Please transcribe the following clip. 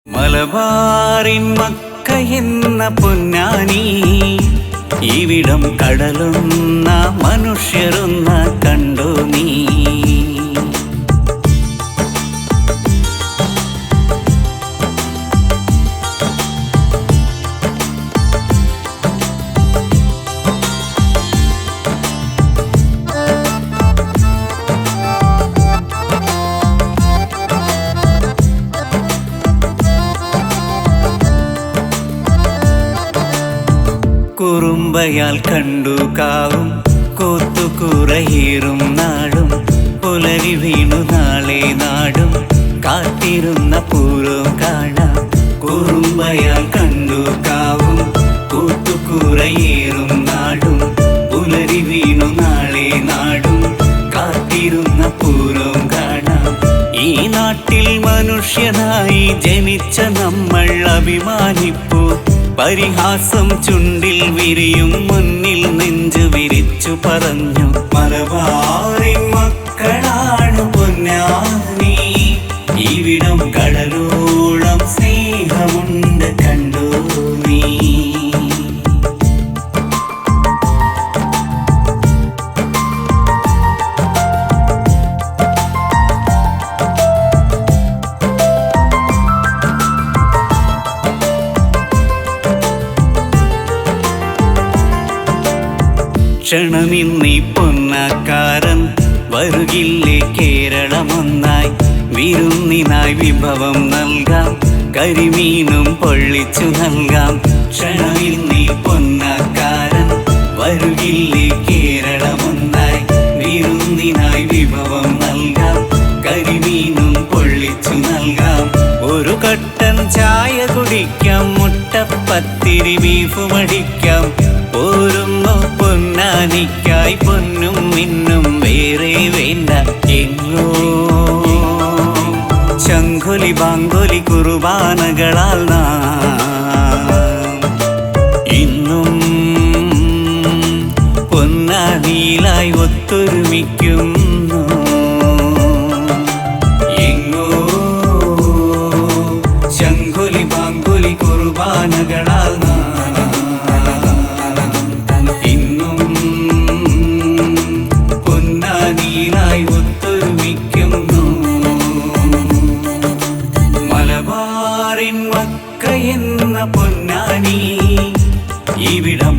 മലബാറിൻ മക്കയെന്ന പൊന്നാനി, ഇവിടം കടലൊന്ന മനുഷ്യരൊന്ന കണ്ടോ നീ? കുറുമ്പയാൽ കണ്ടു കാവും കോത്തുകുറയേറും നാടും, പുലരി വീണു നാളെ നാടും കാത്തിരുന്ന പൂരം കാണാം. കുറുമ്പയാൽ കണ്ടു കാവും കോത്തുകുറയേറും നാടും, പുലരി വീണു നാളെ നാടും കാത്തിരുന്ന പൂരം കാണാം. ഈ നാട്ടിൽ മനുഷ്യനായി ജനിച്ച നമ്മൾ അഭിമാനിപ്പൂ. പരിഹാസം ചുണ്ടിൽ വിരിയും മുന്നിൽ നെഞ്ചു വിരിച്ചു പറഞ്ഞു, മലബാറിൻ മക്കളാണ് പൊന്നാനി, ഇവിടം കടലോളം സ്നേഹമുണ്ട് കണ്ടോ നീ? ക്ഷണമിന്നീ പൊന്നക്കാരൻ വരുകില്ലേ കേരളമൊന്നായി, വിരുന്നിനായി വിഭവം നൽകാം, കരിമീനും പൊള്ളിച്ചു നൽകാം. ക്ഷണമിന്നീ പൊന്നക്കാരൻ വരുകില്ലേ കേരളമൊന്നായി, വിരുന്നിനായി വിഭവം നൽകാം, കരിമീനും പൊള്ളിച്ചു നൽകാം. ഒരു കട്ടൻ ചായ കുടിക്കാം, മുട്ടപ്പത്തിരി ബീഫ് മടിക്കാം. പോരുന്നു പൊന്നാനിക്കായി പൊന്നും മിന്നും വേറെ വേണ്ട എങ്ങോ. ശംഖൊലി ബാങ്കൊലി കുർബാനകളാൽ നാം ഇന്നും പൊന്നാനിയിലായി ഒത്തൊരുമിക്കുന്നു. എങ്ങോ ശംഖൊലി ബാങ്കൊലി കുർബാനകളാൽ നാം ഒത്തൊരുമിക്കുന്നു. മലബാറിൻ മക്കയെന്ന പൊന്നാനി, ഇവിടം